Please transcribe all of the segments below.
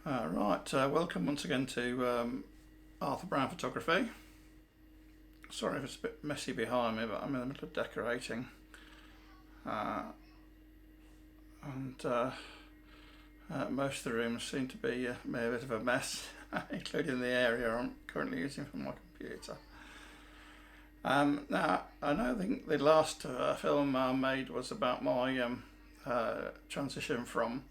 Welcome once again to Arthur Brown Photography. Sorry if it's a bit messy behind me, but I'm in the middle of decorating. Most of the rooms seem to be a bit of a mess, including the area I'm currently using for my computer. Now, I think the last film I made was about my transition from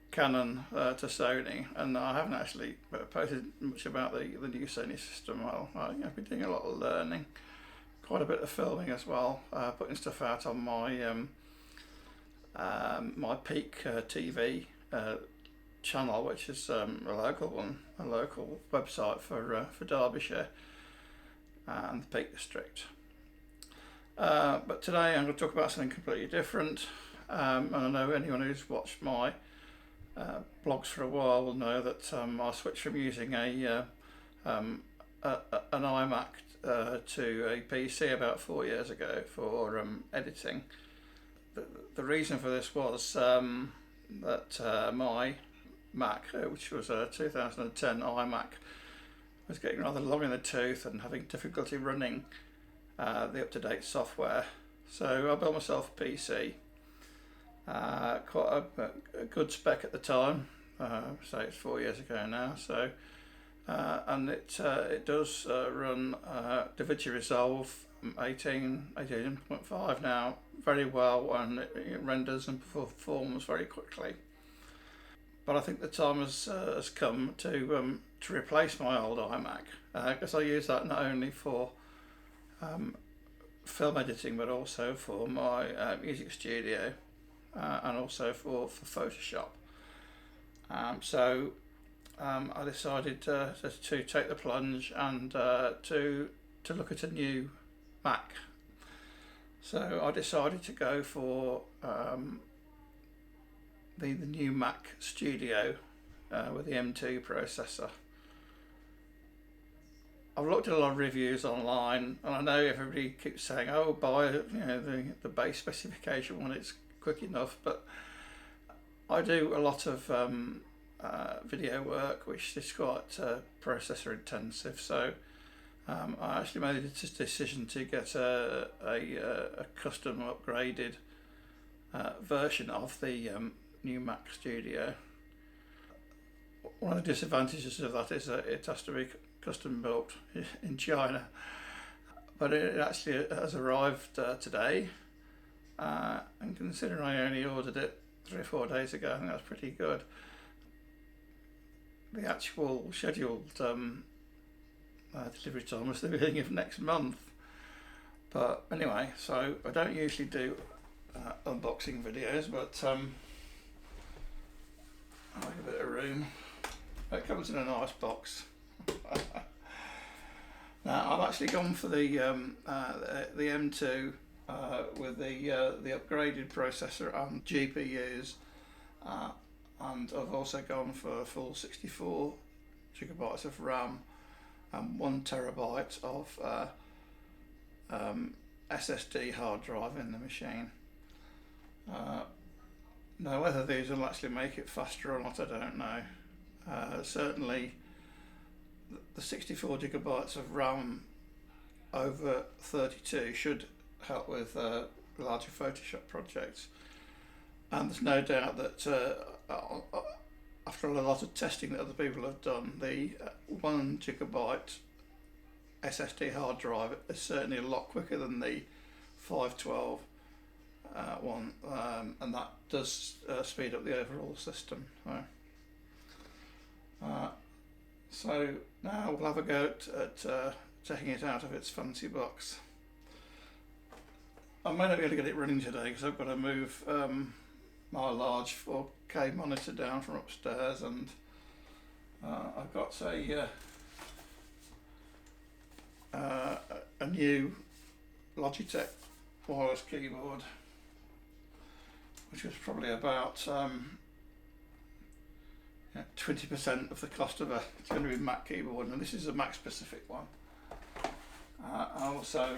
Canon to Sony, and I haven't actually posted much about the new Sony system. Well, I've been doing a lot of learning, quite a bit of filming as well, putting stuff out on my my Peak TV channel, which is a local one, a local website for Derbyshire and the Peak District. But today I'm going to talk about something completely different, and I know anyone who's watched my blogs for a while will know that I switched from using an iMac to a PC about 4 years ago for editing. The reason for this was that my Mac, which was a 2010 iMac, was getting rather long in the tooth and having difficulty running the up-to-date software. So I built myself a PC. Quite a good spec at the time, so it's 4 years ago now. So, and it does run DaVinci Resolve 18.5 now very well, and it renders and performs very quickly. But I think the time has come to replace my old iMac, because I use that not only for film editing but also for my music studio. And also for Photoshop. So I decided to take the plunge and to look at a new Mac. So I decided to go for the new Mac Studio with the M2 processor. I've looked at a lot of reviews online, and I know everybody keeps saying, "Oh, buy the base specification one. It's quick enough," but I do a lot of video work which is quite processor intensive, so I actually made the decision to get a custom upgraded version of the new Mac Studio. One of the disadvantages of that is that it has to be custom built in China, but it actually has arrived today. And considering I only ordered it 3 or 4 days ago, I think that's pretty good. The actual scheduled delivery time was the beginning of next month. But anyway, so I don't usually do unboxing videos, but I like a bit of room. It comes in a nice box. Now I've actually gone for the M2 with the upgraded processor and GPUs, and I've also gone for a full 64 gigabytes of RAM and 1 terabyte of SSD hard drive in the machine. Now whether these will actually make it faster or not, I don't know. Certainly the 64 gigabytes of RAM over 32 should help with larger Photoshop projects, and there's no doubt that after a lot of testing that other people have done, the 1 gigabyte SSD hard drive is certainly a lot quicker than the 512 one, and that does speed up the overall system. So now we'll have a go at taking it out of its fancy box. I may not be able to get it running today because I've got to move my large 4K monitor down from upstairs, and I've got a new Logitech wireless keyboard, which was probably about 20% of the cost of a genuine Mac keyboard, and this is a Mac specific one. And also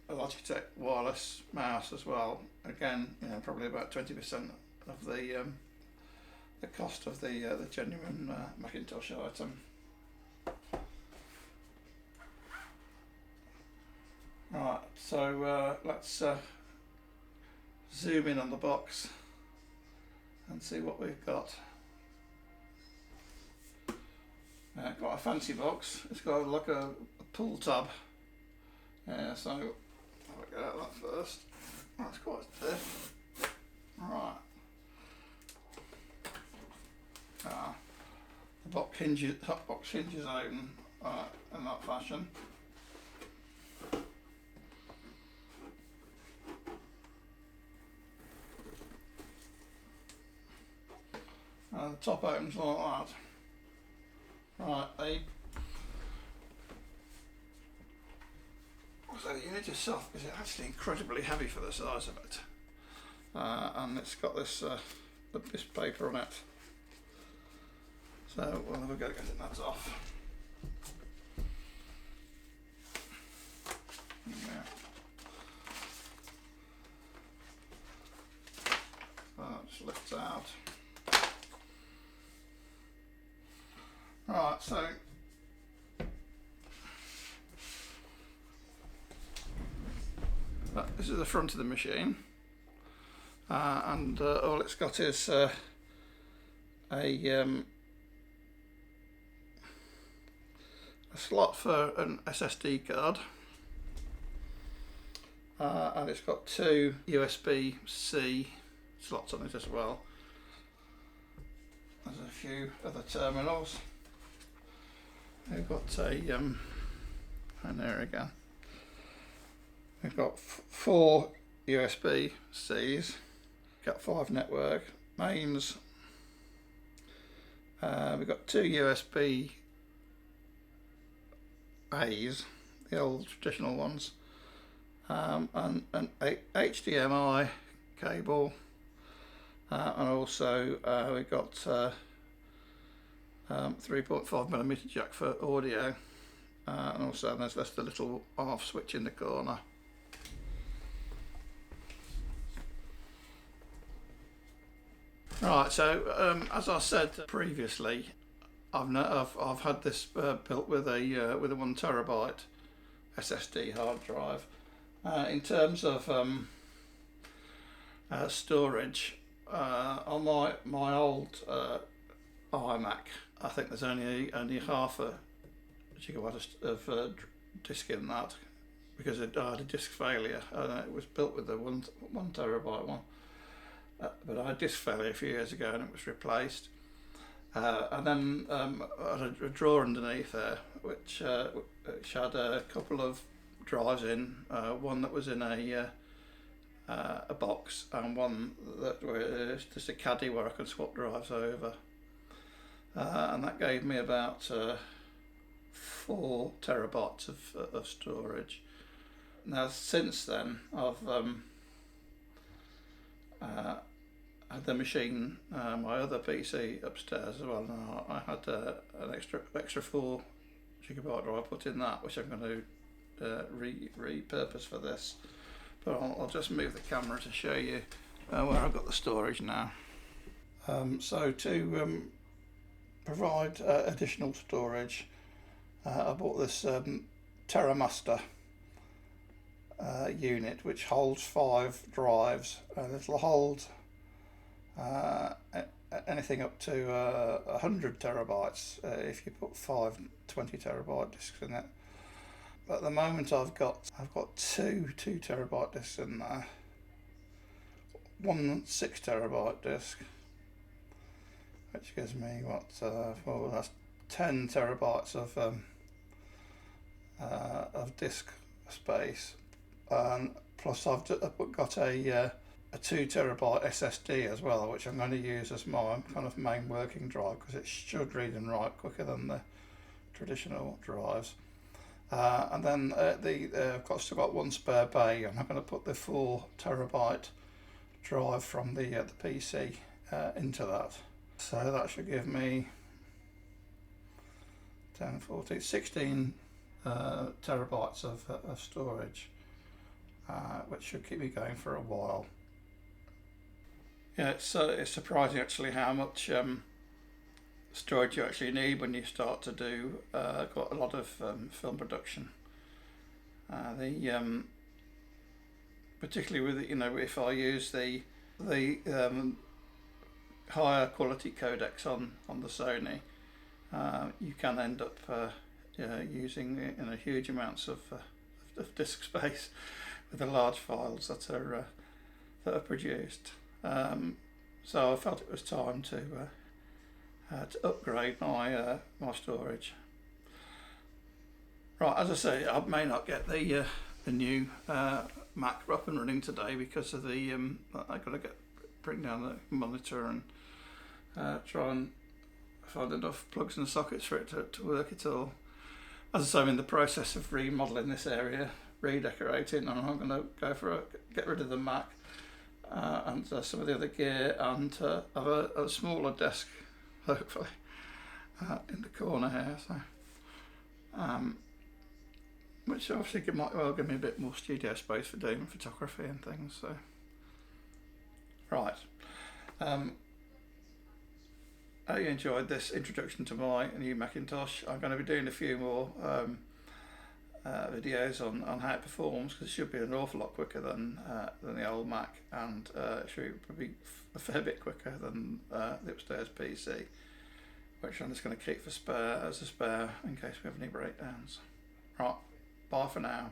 a Logitech wireless mouse as well. Again, probably about 20% of the cost of the genuine Macintosh item. Right, so let's zoom in on the box and see what we've got. Got a fancy box. It's got like a pull tab. Yeah, so I'll get out that first. That's quite stiff. Right. The box hinges open in that fashion. And the top opens like that. Right, so the unit itself is actually incredibly heavy for the size of it, and it's got this paper on it. So we'll have a go at getting that off. Yeah. That just lifts out. Right, so this is the front of the machine, and all it's got is a slot for an SSD card, and it's got two USB-C slots on it as well. There's a few other terminals. We've got and there again. We've got 4 USB-Cs, got 5 network mains. We've got 2 USB-As, the old traditional ones, and an HDMI cable, and also we've got 3.5mm jack for audio, and also there's the little off switch in the corner. Right, so as I said previously, I've had this built with a 1 terabyte SSD hard drive. In terms of storage, on my old iMac, I think there's only half a gigabyte of disk in that, because it had a disk failure. It was built with the 1 terabyte one. But I had disk failure a few years ago and it was replaced. And then I had a drawer underneath there which had a couple of drives in, one that was in a box, and one that was just a caddy where I could swap drives over. And that gave me about 4 terabytes of storage. Now since then I've had the machine, my other PC upstairs as well, and I had an extra 4 gigabyte drive put in that, which I'm going to repurpose for this. But I'll just move the camera to show you where I've got the storage now. So to provide additional storage, I bought this TerraMaster unit, which holds 5 drives, and it'll hold anything up to 100 terabytes if you put 5 20 terabyte discs in it. At the moment I've got 2 terabyte discs in there, one 6 terabyte disc, which gives me well, that's 10 terabytes of disk space, and plus I've got a 2 terabyte SSD as well, which I'm going to use as my kind of main working drive, because it should read and write quicker than the traditional drives. And then I've still got 1 spare bay, and I'm going to put the 4 terabyte drive from the PC into that. So that should give me 10, 14, 16 terabytes of storage, which should keep me going for a while. Yeah, it's surprising actually how much storage you actually need when you start to do quite a lot of film production. The Particularly with, if I use the higher quality codecs on the Sony, you can end up using huge amounts of disk space with the large files that are produced. So I felt it was time to upgrade my storage. Right, as I say, I may not get the new Mac up and running today because of the I got to bring down the monitor and try and find enough plugs and sockets for it to work at all. As I say, I'm in the process of remodeling this area, redecorating, and I'm going to get rid of the Mac and some of the other gear, and have a smaller desk, hopefully, in the corner here. So, which obviously might well give me a bit more studio space for doing photography and things. So, right. I hope you enjoyed this introduction to my new Macintosh. I'm going to be doing a few more videos on how it performs, because it should be an awful lot quicker than the old Mac, and it should probably be a fair bit quicker than the upstairs PC, which I'm just going to keep as a spare in case we have any breakdowns. Right, bye for now.